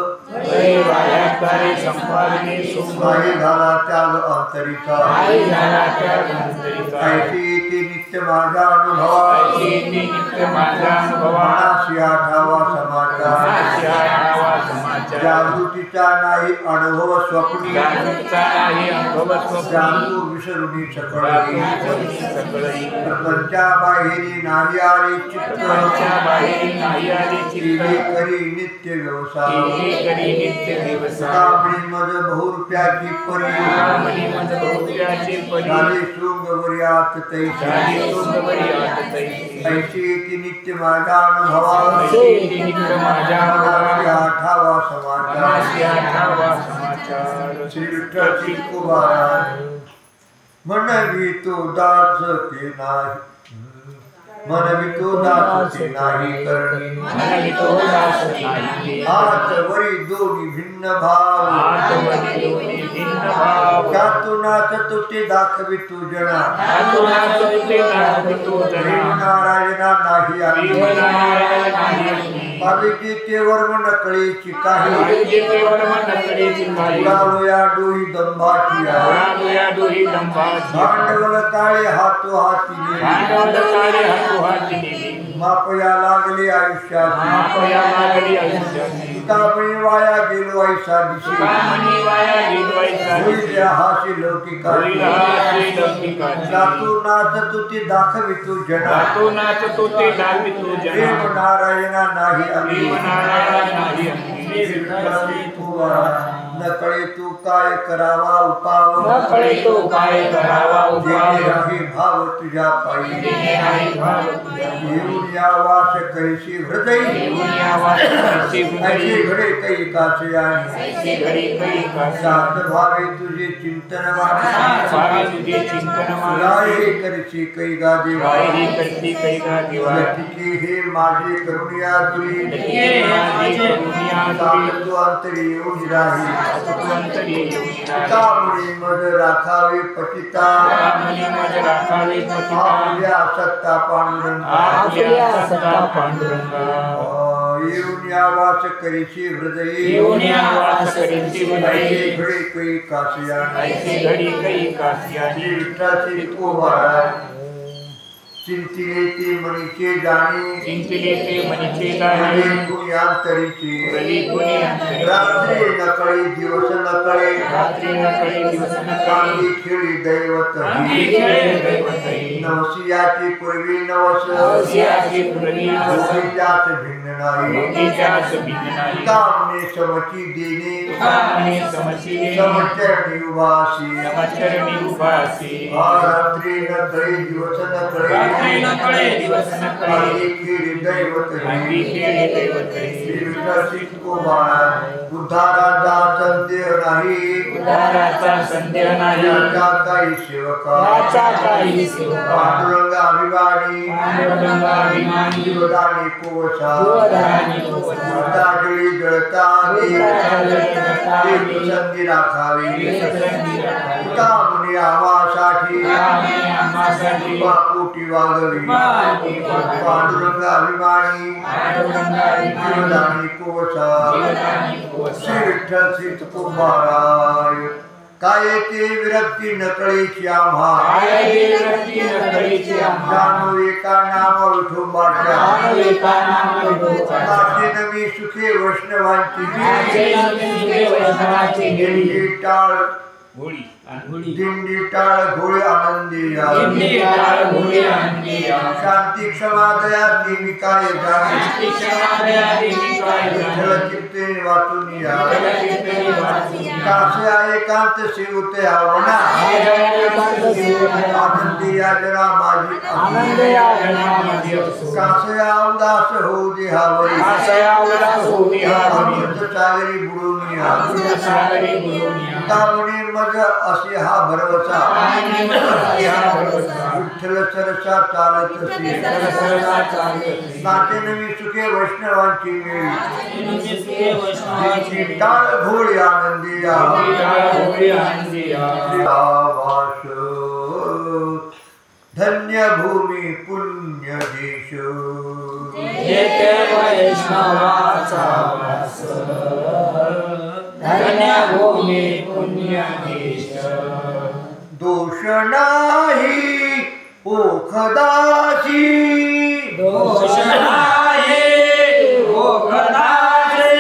वायाकारे संपादने सोंग काही झाला त्याग अंतरीचा आई झाला त्या गणतरीचा ऐशी ते नित्य माझा अनुभवा ऐशी नित्य माझा अनुभवा मनाशी आठावा समाचार मनाशी आठावा समाचार जागृतीचा नाही अनुभव स्वप्नी जागृतीचा नाही अनुभव स्वप्नी जागू विसरुनी सकळी सकळी प्रपंचा बाहेरी नाही आले चित्त प्रपंचा बाहेर नाही आले चित्त केली करी नित्य व्यवसाय केली करी नित्य व्यवसाय कामणी मज बहुरुपयाची परी कामणी मज बहुरुपयाची परी झाली शृंगवर्यात तैसी झाली शृंगवरी आत तैसी ऐशी ती नित्य माझा अनुभवा ऐशी नित्य माझा मनाशी अनुभवा आठावा समाचार मनाशी आठावा समाचार श्री विठ्ठल श्री कुमार म्हणवी तो दास ते नाही मनवितो दास नाही करणे मनवितो दास नाही हात वरी दोन्ही भिन्न भाव आत्मवरी दोन्ही भिन्न भाव त्यातूनाच तुटे दाखवी तू जना त्यातूनच तुटे दाखवितो जना नारायणा नाही आम्ही नारायण नाही पाविजीचे वर्म नकळीची काही पाविजेतेवर मनकळीची काही उडालोया डोही दंभाची आहे उडालोया डोही दंभाची भांडवल काळे हातो हाती भांडवल काळे हातोहाती नेली मापया लागले आयुष्याची मापया लागली आयुष्याची तुकामणी वाया गेलो ऐसा दिसे कामणी वाया गेलवायचा होईल हासी लौकिका होईल हासी लौकिकाची त्यातूनाच तुती दाखवी तू जना त्यातूनच तुटे दाखवितो प्रेम जना नारायणा नाही आम्ही देव नारायण नाही आम्ही नकळे तू काय करावा उपाव नकळे तो काय करावा उपाय जेणे आहे भाव तुझ्या पायी जेणे आहे भाव तुझ्या येऊन या वास कैसी हृदय येऊन या वासनाची ऐसे हृदयी घडे काही कासे आणि ऐसे घडी काही कासा सात भावे तुझे चिंतन वाटे भावे तुझे चिंतन मानसी राये करची काही गा देवा वायरी करती काही गा देवा यतिके हे माझे करुणिया तुरी ये माझी करुणिया तुझी तू अंतरी येऊन राही अंतरी येऊन राही कामुळे मज राखावे पतिता कामनी मज राखावे पतिता आपल्या सत्ता पांडुरंगा आपल्या सत्ता पांडुरंगा येऊन या वास करीची हृदयी येऊन या वास करीची हृदयी ऐसे घडे काही कासिया ऐसे घडी काही कासियानी विठ्ठाची उभा चिंतिले ते मनीचे जाणे चिंतिले ते मनीचे जाणे अंतरीची गली गुणी अंतरी रात्री नकळे दिवस नकळे रात्री नकळे दिवस नकळे कांदी खेळी दैवत अंगी खेळे दैवतही नवसियाची पूर्वी नवस नवसियाची पूर्वी नवस त्याच भिन्न नाही योगीच्याच भिन्न नाही कामने समची देणे कामने समची देणे समचरणी उभासी समचरणी उभासी रात्री नकळे दिवस नकळे रात्री नकळे दिवस नकळे कांदी खेळी दैवत अंगी खेळे दैवतही उद्धाराचा संदेह नाही उद्धाराचा संदेह नाही याचा काही सेवका याचा काही सेवका पांडुरंगा अभिमानी पांडुरंगा अभिमानी जीवदानी कोवसा जीवदानी कोवसा दागळी जळता संधी राखावी कामने आवासाठी कामने आम्हासाठी पापोटी वागवी पांडुरंगा अभिमानी पांडुरंगा अभिमानी जीवदानी कोवसा जीवदानी कोवसा श्री विठ्ठल श्री तुकोबाराय काय ते विरक्ती नकळीची आम्हा काय विरक्ती नकळीची आम्हा जाणू एका नाम विठोबाच्या जाणू एका नाम विठोबाच्या माझे नवी सुखे वैष्णवांची माझे नवी सुखे वैष्णवांची दिंडी टाळ होळी दिंडी टाळ घोळे आनंदी या दिंडी टाळ घोळे आनंदी या शांती क्षमा दया देवी काय जाणे शांती क्षमा दया देवी काय विठ्ठल जाणे कीर्तने वाचून या विठ्ठल कीर्तने वाचून या कासे एकांत सेवते आवना आनंदी या जना माझी आनंद या जन्मामध्ये असो कासे उदास होऊ दे हावरी आशया उदास होऊ दे हावरी अमृत सागरी बुडून या अमृत सागरी बुडून या कामणे मज असे हा भरवसा आणि मग या भरवसा विठ्ठल सरसा चालत असे सरसरा चालत नाते नवी सुखे वैष्णवांची मिळी सुखे वैष्णवांची दिंडी टाळ घोळे आनंदी या घोळे आनंदी या आवास धन्य भूमी पुण्य देश येथे वैष्णवाचा वास धन्य भूमी पुण्य देश दोष नाही ओखदासी दोष नाही ओखदासी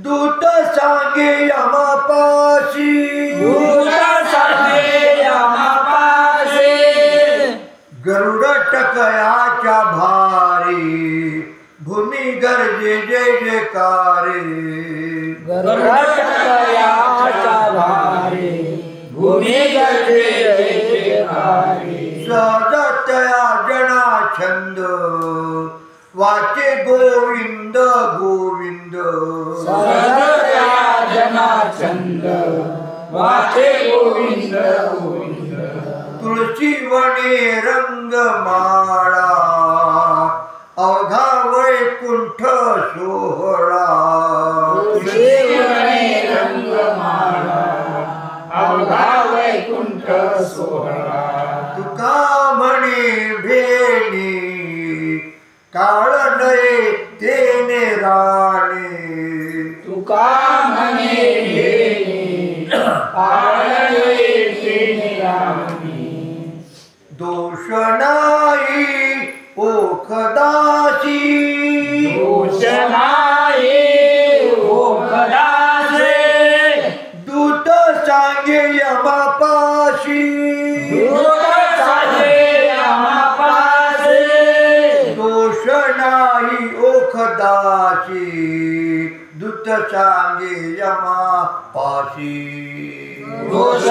दूत सांगे यमापाशी दूत सांगे यमापाशी गरुड टकयाच्या भारी भूमी गर्जे जय जयकारे गरुडकयाच्या भारी भूमी गर्जे जयकारे सहजतया जना छंद वाचे गोविंद गोविंद सहजतया जना छंद वाचे गोविंद गोविंद तुळशी वने रंग माळा निराने तुका म्हणे पाळले निराने दोष नाही ओखदासी दोष नाही ओखदासे दूत सांगे यमापाशी दूत सांगे यमापाशी दोष नाही ओखदासी दूत सांगे यमापाशी दोष